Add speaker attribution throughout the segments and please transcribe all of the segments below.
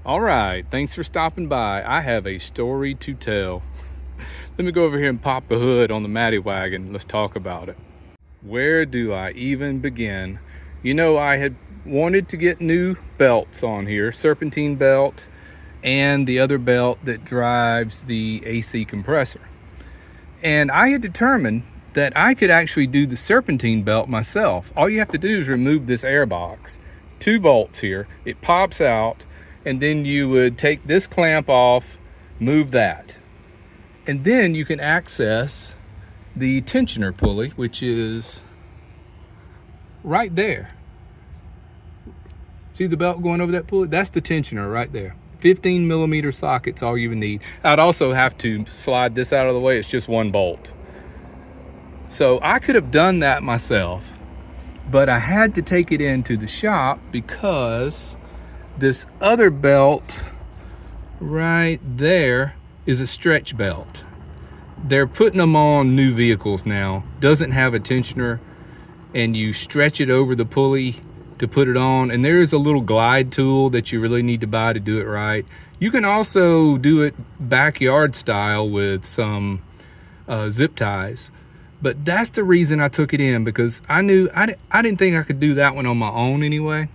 Speaker 1: All right, thanks for stopping by. I have a story to tell. Let me go over here and pop the hood on the Matty wagon. Let's talk about it. Where do I even begin? I had wanted to get new belts on here, serpentine belt and the other belt that drives the AC compressor. And I had determined that I could actually do the serpentine belt myself. All you have to do is remove this air box. 2 bolts here. It pops out, and then you would take this clamp off, move that. And then you can access the tensioner pulley, which is right there. See the belt going over that pulley? That's the tensioner right there. 15 millimeter socket's all you would need. I'd also have to slide this out of the way. It's just 1 bolt. So I could have done that myself, but I had to take it into the shop because this other belt right there is a stretch belt. They're putting them on new vehicles now. Doesn't have a tensioner, and you stretch it over the pulley to put it on, and there is a little glide tool that you really need to buy to do it right. You can also do it backyard style with some zip ties, but that's the reason I took it in, because I knew I didn't think I could do that one on my own anyway.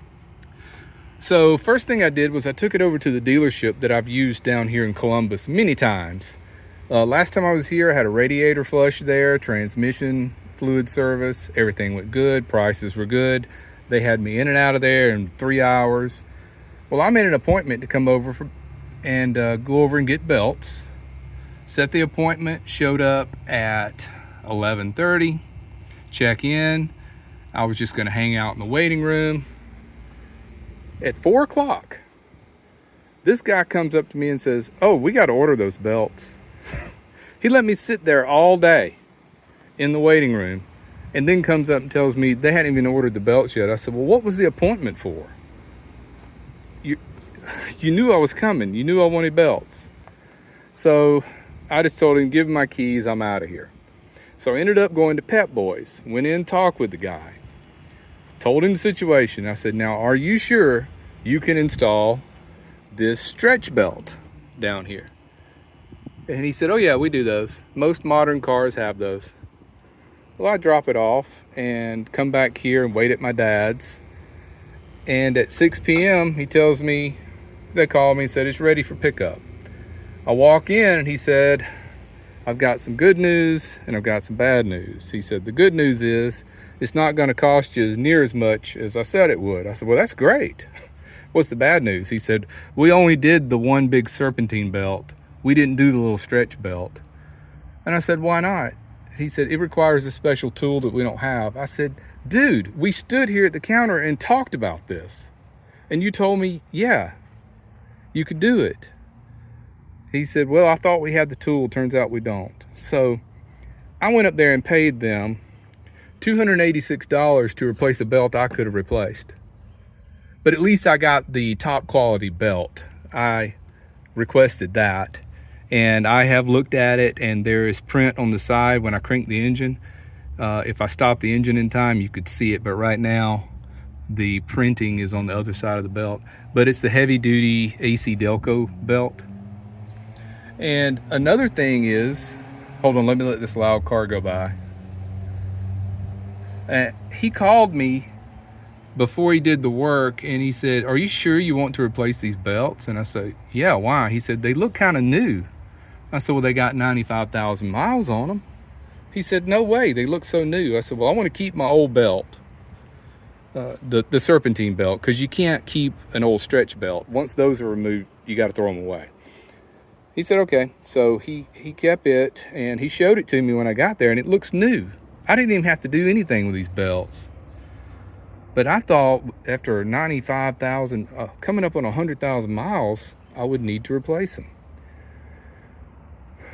Speaker 1: So first thing I did was I took it over to the dealership that I've used down here in Columbus many times. Last time I was here, I had a radiator flush there, transmission fluid service, everything went good, prices were good. They had me in and out of there in 3 hours. Well, I made an appointment to come over and go over and get belts. Set the appointment, showed up at 11:30, check in. I was just gonna hang out in the waiting room. At 4 o'clock, this guy comes up to me and says, "Oh, we gotta order those belts." He let me sit there all day in the waiting room, and then comes up and tells me they hadn't even ordered the belts yet. I said, "Well, what was the appointment for? You knew I was coming. You knew I wanted belts." So I just told him, "Give him my keys, I'm out of here." So I ended up going to Pep Boys, went in, talked with the guy, told him the situation. I said, "Now, are you sure you can install this stretch belt down here?" And he said, "Oh yeah, we do those. Most modern cars have those." Well, I drop it off and come back here and wait at my dad's. And at 6 p.m., he tells me, they called me and said, "It's ready for pickup." I walk in and he said, "I've got some good news and I've got some bad news." He said, "The good news is it's not going to cost you as near as much as I said it would." I said, "Well, that's great. What's the bad news?" He said, "We only did the one big serpentine belt. We didn't do the little stretch belt." And I said, "Why not?" He said, "It requires a special tool that we don't have." I said, "Dude, we stood here at the counter and talked about this. And you told me, yeah, you could do it." He said, "Well, I thought we had the tool. Turns out we don't." So I went up there and paid them $286 to replace a belt I could have replaced. But at least I got the top quality belt. I requested that. And I have looked at it, and there is print on the side when I crank the engine. If I stop the engine in time, you could see it, but right now the printing is on the other side of the belt. But it's the heavy duty AC Delco belt. And another thing is, hold on, let me let this loud car go by. He called me before he did the work and he said, "Are you sure you want to replace these belts?" And I said, "Yeah, why?" He said, "They look kind of new." I said, "Well, they got 95,000 miles on them." He said, "No way, they look so new." I said, "Well, I want to keep my old belt, the serpentine belt, because you can't keep an old stretch belt. Once those are removed, you got to throw them away." He said, "Okay." So he kept it, and he showed it to me when I got there, and it looks new. I didn't even have to do anything with these belts. But I thought after 95,000, coming up on 100,000 miles, I would need to replace them.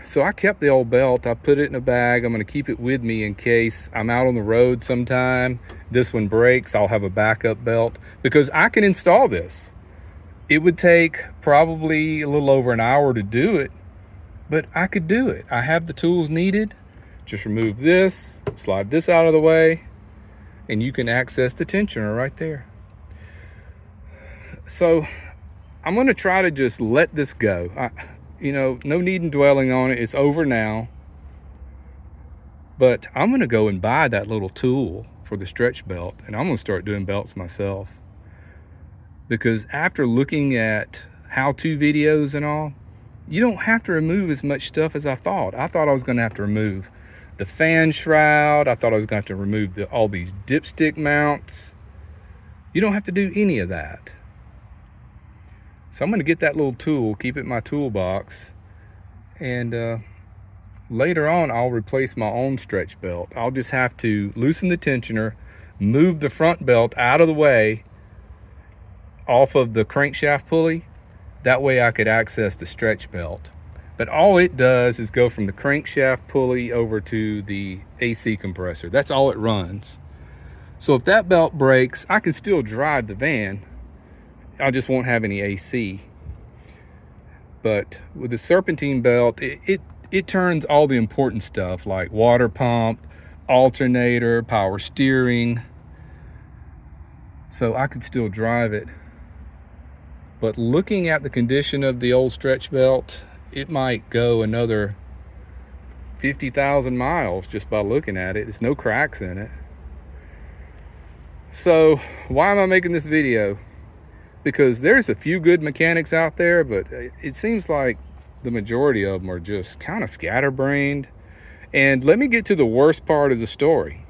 Speaker 1: So I kept the old belt. I put it in a bag. I'm going to keep it with me in case I'm out on the road sometime. This one breaks, I'll have a backup belt, because I can install this. It would take probably a little over an hour to do it, but I could do it. I have the tools needed. Just remove this, slide this out of the way, and you can access the tensioner right there. So I'm going to try to just let this go. No need in dwelling on it. It's over now. But I'm going to go and buy that little tool for the stretch belt, and I'm going to start doing belts myself. Because after looking at how-to videos and all, you don't have to remove as much stuff as I thought. I thought I was going to have to remove the fan shroud. I thought I was going to have to remove all these dipstick mounts. You don't have to do any of that. So I'm going to get that little tool, keep it in my toolbox, and later on I'll replace my own stretch belt. I'll just have to loosen the tensioner, move the front belt out of the way off of the crankshaft pulley. That way I could access the stretch belt. But all it does is go from the crankshaft pulley over to the AC compressor. That's all it runs. So if that belt breaks, I can still drive the van. I just won't have any AC. But with the serpentine belt, it turns all the important stuff like water pump, alternator, power steering. So I could still drive it. But looking at the condition of the old stretch belt, it might go another 50,000 miles just by looking at it. There's no cracks in it. So why am I making this video? Because there's a few good mechanics out there, but it seems like the majority of them are just kind of scatterbrained. And let me get to the worst part of the story.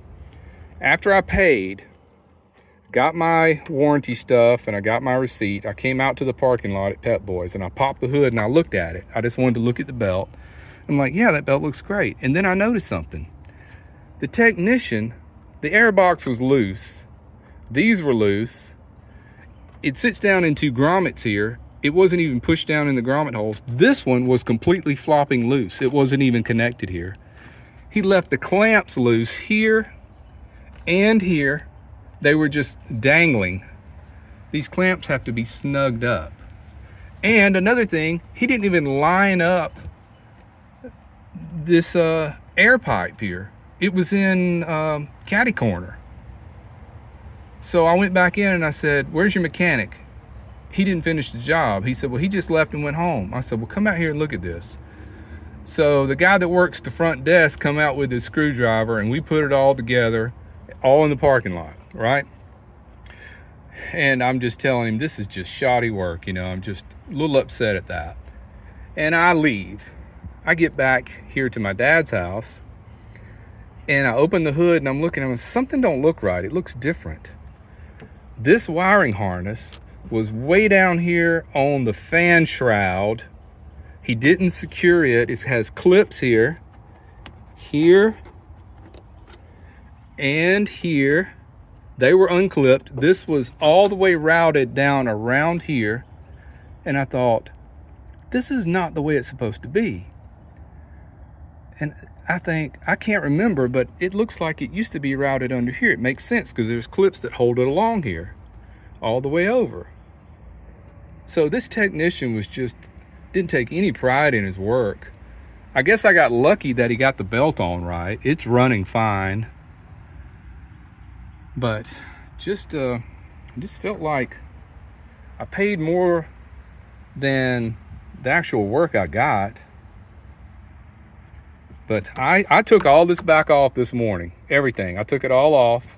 Speaker 1: After I paid, got my warranty stuff, and I got my receipt, I came out to the parking lot at Pep Boys, and I popped the hood and I looked at it. I just wanted to look at the belt. I'm like, yeah, that belt looks great. And then I noticed something. The technician, the air box was loose. These were loose. It sits down in two grommets here. It wasn't even pushed down in the grommet holes. This one was completely flopping loose. It wasn't even connected here. He left the clamps loose here and here. They were just dangling. These clamps have to be snugged up. And another thing, he didn't even line up this air pipe here. It was in catty corner. So I went back in and I said, where's your mechanic? He didn't finish the job. He said, well, he just left and went home. I said, well, come out here and look at this. So the guy that works the front desk come out with his screwdriver, and we put it all together, all in the parking lot, right? And I'm just telling him, this is just shoddy work. I'm just a little upset at that. And I leave. I get back here to my dad's house, and I open the hood and I'm looking at it. Something don't look right. It looks different. This wiring harness was way down here on the fan shroud. He didn't secure it. It has clips here, and here. They were unclipped. This was all the way routed down around here. And I thought, this is not the way it's supposed to be. And I can't remember, but it looks like it used to be routed under here. It makes sense because there's clips that hold it along here, all the way over. So this technician didn't take any pride in his work. I guess I got lucky that he got the belt on right. It's running fine. But just felt like I paid more than the actual work I got. But I took all this back off this morning. Everything. I took it all off.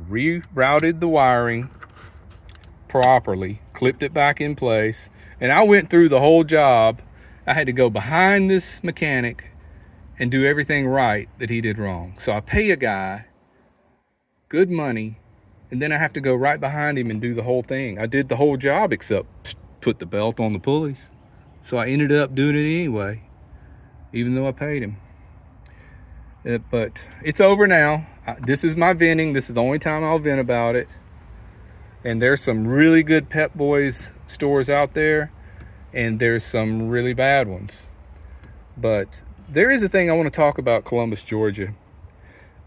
Speaker 1: Rerouted the wiring properly. Clipped it back in place. And I went through the whole job. I had to go behind this mechanic and do everything right that he did wrong. So I pay a guy good money, and then I have to go right behind him and do the whole thing. I did the whole job except put the belt on the pulleys. So I ended up doing it anyway, even though I paid him. But it's over now. This is my venting. This is the only time I'll vent about it. And there's some really good Pep Boys stores out there, and there's some really bad ones. But there is a thing I want to talk about Columbus, Georgia,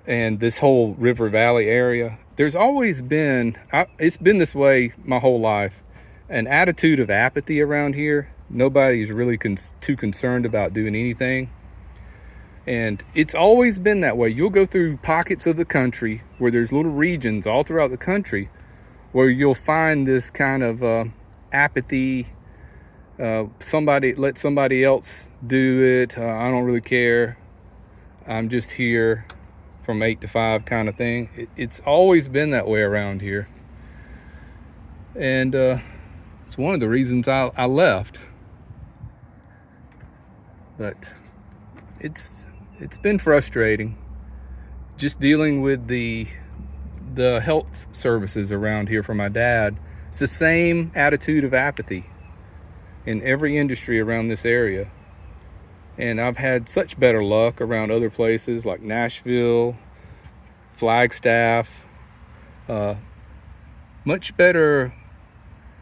Speaker 1: and this whole River Valley area. There's always been, it's been this way my whole life, an attitude of apathy around here. Nobody's really too concerned about doing anything. And it's always been that way. You'll go through pockets of the country where there's little regions all throughout the country where you'll find this kind of apathy. Let somebody else do it. I don't really care. I'm just here from 8 to 5 kind of thing. It's always been that way around here. And it's one of the reasons I left. But it's been frustrating just dealing with the health services around here for my dad. It's the same attitude of apathy in every industry around this area. And I've had such better luck around other places like Nashville, Flagstaff, much better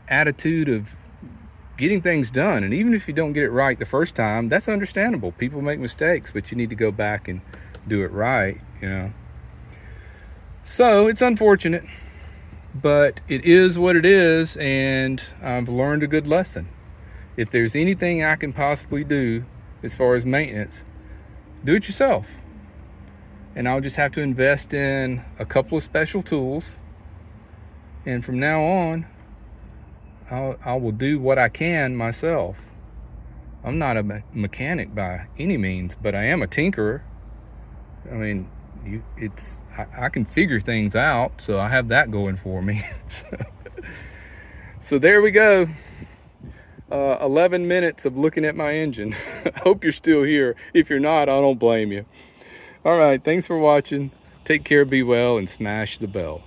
Speaker 1: attitude of getting things done. And even if you don't get it right the first time, that's understandable. People make mistakes, but you need to go back and do it right, you know. So it's unfortunate, but it is what it is, and I've learned a good lesson. If there's anything I can possibly do as far as maintenance, do it yourself. And I'll just have to invest in a couple of special tools. And from now on, I will do what I can myself. I'm not a mechanic by any means, but I am a tinkerer. I mean, I can figure things out, so I have that going for me. So there we go. 11 minutes of looking at my engine. I hope you're still here. If you're not, I don't blame you. All right, thanks for watching. Take care, be well, and smash the bell.